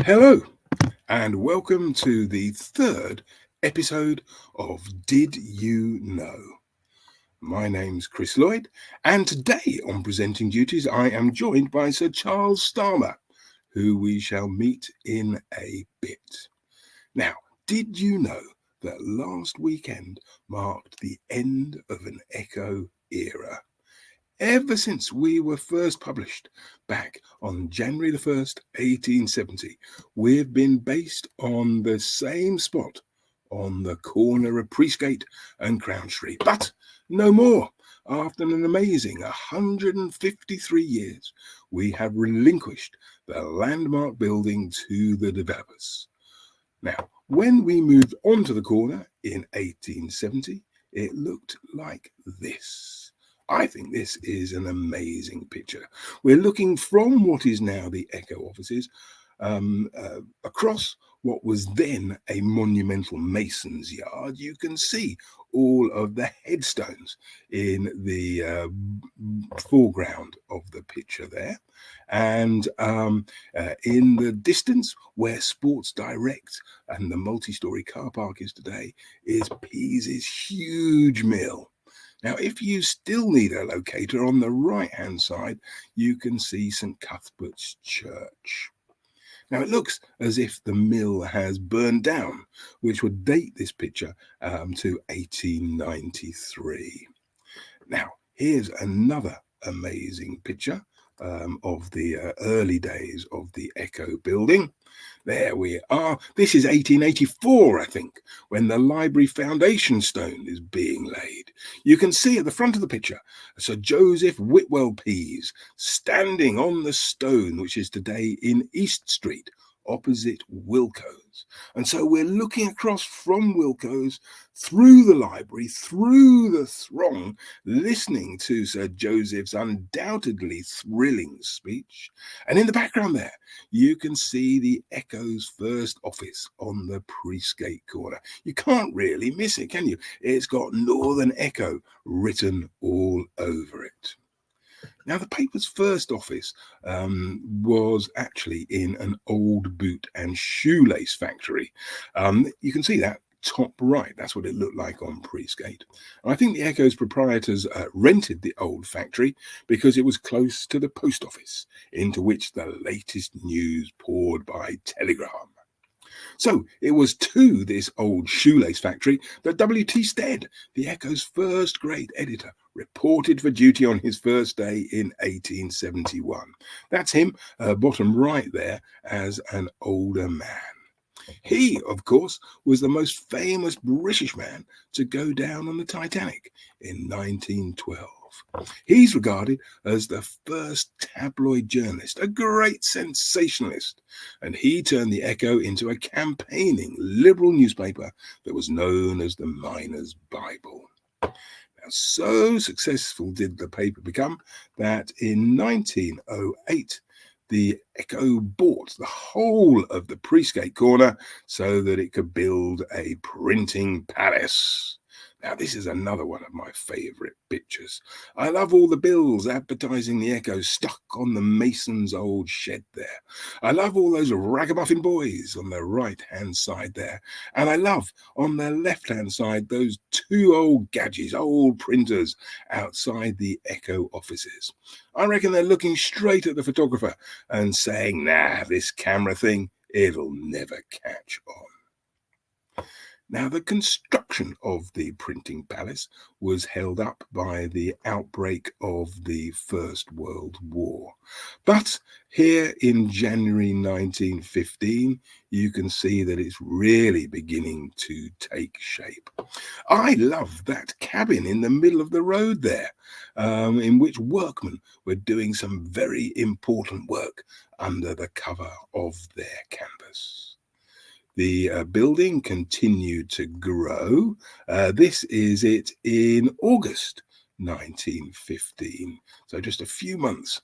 Hello, and welcome to the third episode of Did You Know? My name's Chris Lloyd, and today on presenting duties, I am joined by Sir Charles Starmer, who we shall meet in a bit. Now, did you know that last weekend marked the end of an Echo era? Ever since we were first published back on January the 1st, 1870, we've been based on the same spot on the corner of Priestgate and Crown Street. But no more. After an amazing 153 years, we have relinquished the landmark building to the developers. Now, when we moved onto the corner in 1870, it looked like this. I think this is an amazing picture. We're looking from what is now the Echo offices across what was then a monumental mason's yard. You can see all of the headstones in the foreground of the picture there. And in the distance, where Sports Direct and the multi-storey car park is today, is Pease's huge mill. Now, if you still need a locator, on the right-hand side, you can see St Cuthbert's Church. Now, it looks as if the mill has burned down, which would date this picture to 1893. Now, here's another amazing picture of the early days of the Echo building. There we are. This is 1884, I think, when the library foundation stone is being laid. You can see at the front of the picture Sir Joseph Whitwell Pease standing on the stone, which is today in East Street, opposite Wilko's. And so we're looking across from Wilko's through the library, through the throng, listening to Sir Joseph's undoubtedly thrilling speech. And in the background there, you can see the Echo's first office on the Priestgate corner. You can't really miss it, can you? It's got Northern Echo written all over it. Now, the paper's first office was actually in an old boot and shoelace factory. You can see that top right. That's what it looked like on Priestgate. And I think the Echo's proprietors rented the old factory because it was close to the post office, into which the latest news poured by telegram. So it was to this old shoelace factory that W.T. Stead, the Echo's first great editor, reported for duty on his first day in 1871. That's him, bottom right there, as an older man. He, of course, was the most famous British man to go down on the Titanic in 1912. He's regarded as the first tabloid journalist, a great sensationalist, and he turned the Echo into a campaigning liberal newspaper that was known as the Miner's Bible. Now, so successful did the paper become that in 1908, the Echo bought the whole of the Priestgate corner so that it could build a printing palace. Now, this is another one of my favourite pictures. I love all the bills advertising the Echo stuck on the mason's old shed there. I love all those ragamuffin boys on the right-hand side there. And I love, on the left-hand side, those two old gadgets, old printers, outside the Echo offices. I reckon they're looking straight at the photographer and saying, nah, this camera thing, it'll never catch on. Now, the construction of the printing palace was held up by the outbreak of the First World War. But here in January 1915, you can see that it's really beginning to take shape. I love that cabin in the middle of the road there, in which workmen were doing some very important work under the cover of their canvas. The building continued to grow. This is it in August 1915, so just a few months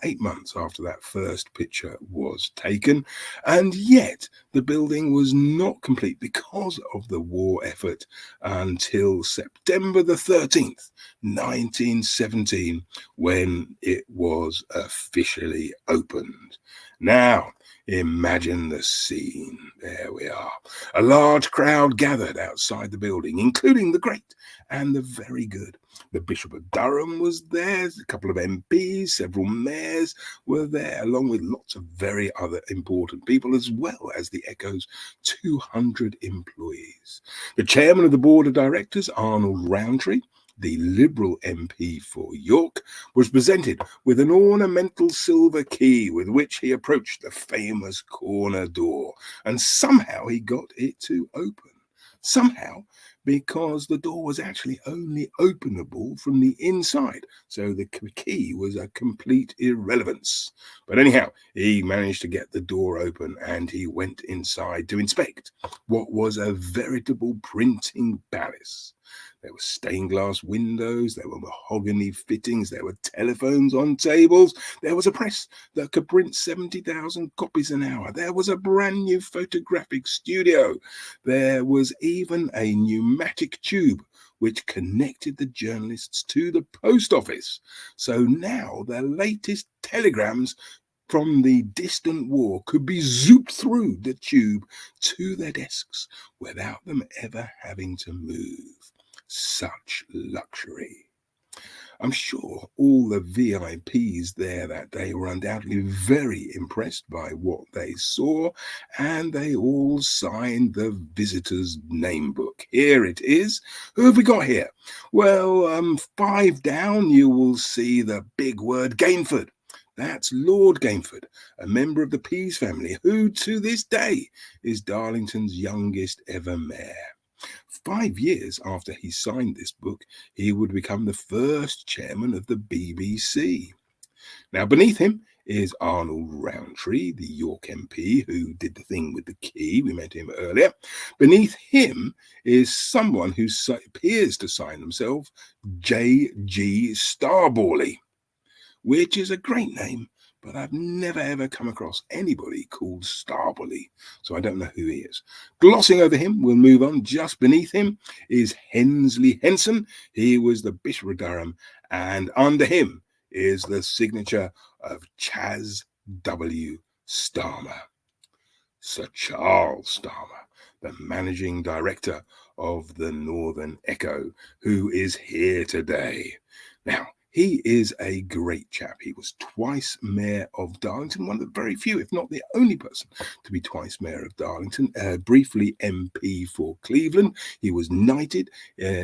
8 months after that first picture was taken, and yet the building was not complete because of the war effort until September the 13th, 1917, when it was officially opened. Now, imagine the scene. There we are. A large crowd gathered outside the building, including the great and the very good. The Bishop of Durham was there, a couple of MPs, several mayors were there, along with lots of very other important people, as well as the Echo's 200 employees. The chairman of the board of directors, Arnold Rowntree, the Liberal MP for York, was presented with an ornamental silver key with which he approached the famous corner door, and somehow he got it to open. Somehow, because the door was actually only openable from the inside, so the key was a complete irrelevance. But anyhow, he managed to get the door open, and he went inside to inspect what was a veritable printing palace. There were stained glass windows, there were mahogany fittings, there were telephones on tables, there was a press that could print 70,000 copies an hour, there was a brand new photographic studio, there was even a pneumatic tube which connected the journalists to the post office. So now the latest telegrams from the distant war could be zooped through the tube to their desks without them ever having to move. Such luxury. I'm sure all the VIPs there that day were undoubtedly very impressed by what they saw, and they all signed the visitor's name book. Here it is. Who have we got here? Well, 5 down, you will see the big word Gainford. That's Lord Gainford, a member of the Pease family, who to this day is Darlington's youngest ever mayor. 5 years after he signed this book, he would become the first chairman of the BBC. Now, beneath him is Arnold Rowntree, the York MP, who did the thing with the key. We met him earlier. Beneath him is someone who appears to sign himself J.G. Starbawley, which is a great name, but I've never ever come across anybody called Starbawley, so I don't know who he is. Glossing over him, we'll move on. Just beneath him is Hensley Henson. He was the Bishop of Durham, and under him is the signature of Chas W. Starmer. Sir Charles Starmer, the managing director of the Northern Echo, who is here today. Now, he is a great chap. He was twice mayor of Darlington, one of the very few, if not the only person to be twice mayor of Darlington, briefly MP for Cleveland. He was knighted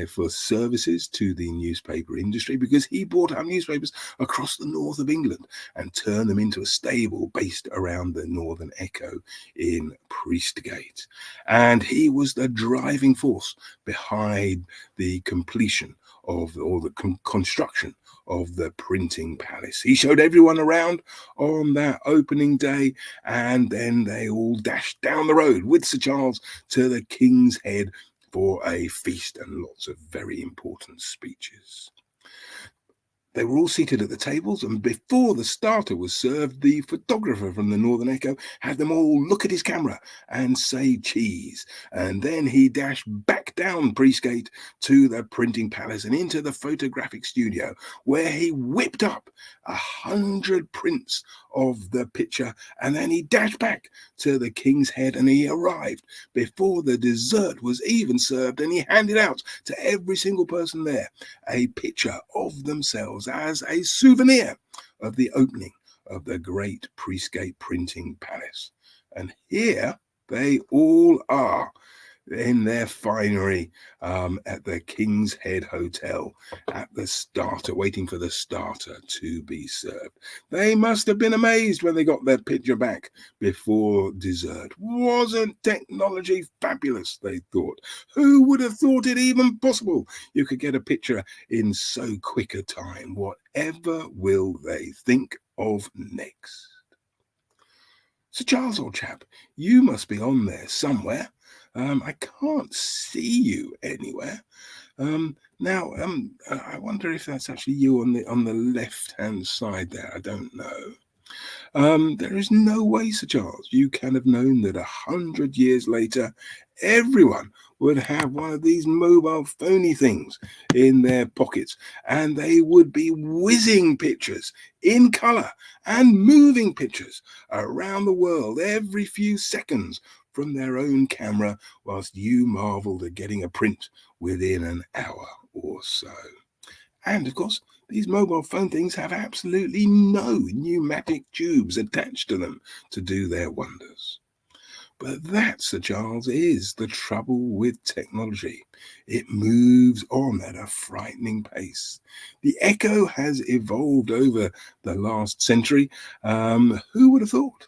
for services to the newspaper industry because he brought our newspapers across the north of England and turned them into a stable based around the Northern Echo in Priestgate. And he was the driving force behind the completion of, or the construction of the printing palace. He showed everyone around on that opening day, and then they all dashed down the road with Sir Charles to the King's Head for a feast and lots of very important speeches. They were all seated at the tables, and before the starter was served, the photographer from the Northern Echo had them all look at his camera and say cheese. And then he dashed back down Priestgate to the printing palace and into the photographic studio, where he whipped up 100 prints of the picture, and then he dashed back to the King's Head, and he arrived before the dessert was even served, and he handed out to every single person there a picture of themselves as a souvenir of the opening of the great Priestgate printing palace. And here they all are in their finery at the King's Head Hotel at the starter, waiting for the starter to be served. They must have been amazed when they got their picture back before dessert. Wasn't technology fabulous, they thought. Who would have thought it even possible you could get a picture in so quick a time? Whatever will they think of next? Sir Charles, old chap, you must be on there somewhere. I can't see you anywhere. Now, I wonder if that's actually you on the left-hand side there. I don't know. There is no way, Sir Charles, you can have known that 100 years later, everyone would have one of these mobile phony things in their pockets, and they would be whizzing pictures in colour and moving pictures around the world every few seconds from their own camera, whilst you marvelled at getting a print within an hour or so. And of course, these mobile phone things have absolutely no pneumatic tubes attached to them to do their wonders. But that, Sir Charles, is the trouble with technology. It moves on at a frightening pace. The Echo has evolved over the last century. Who would have thought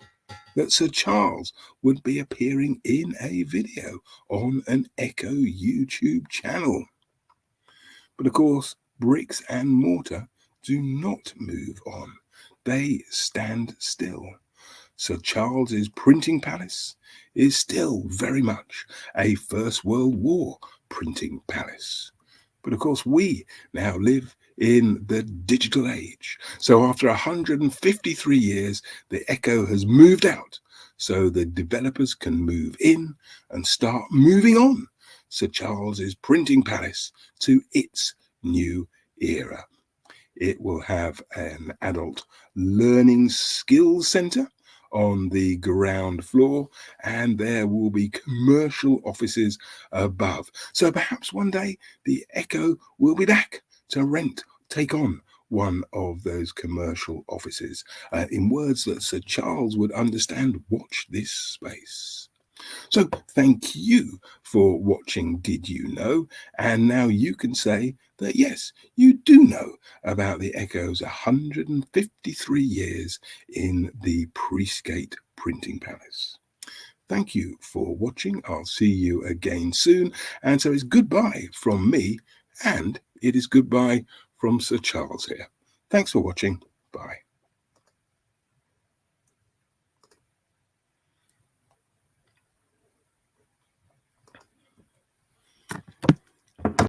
that Sir Charles would be appearing in a video on an Echo YouTube channel? But of course, bricks and mortar do not move on. They stand still. Sir Charles's printing palace is still very much a First World War printing palace. But of course, we now live in the digital age. So after 153 years, the Echo has moved out. So the developers can move in and start moving on Sir Charles's printing palace to its new era. It will have an adult learning skills centre on the ground floor, and there will be commercial offices above. So perhaps one day the Echo will be back to take on one of those commercial offices. In words that Sir Charles would understand, watch this space. So thank you for watching Did You Know? And now you can say that yes, you do know about the Echo's 153 years in the Priestgate printing palace. Thank you for watching. I'll see you again soon. And so it's goodbye from me, and it is goodbye from Sir Charles here. Thanks for watching. Bye.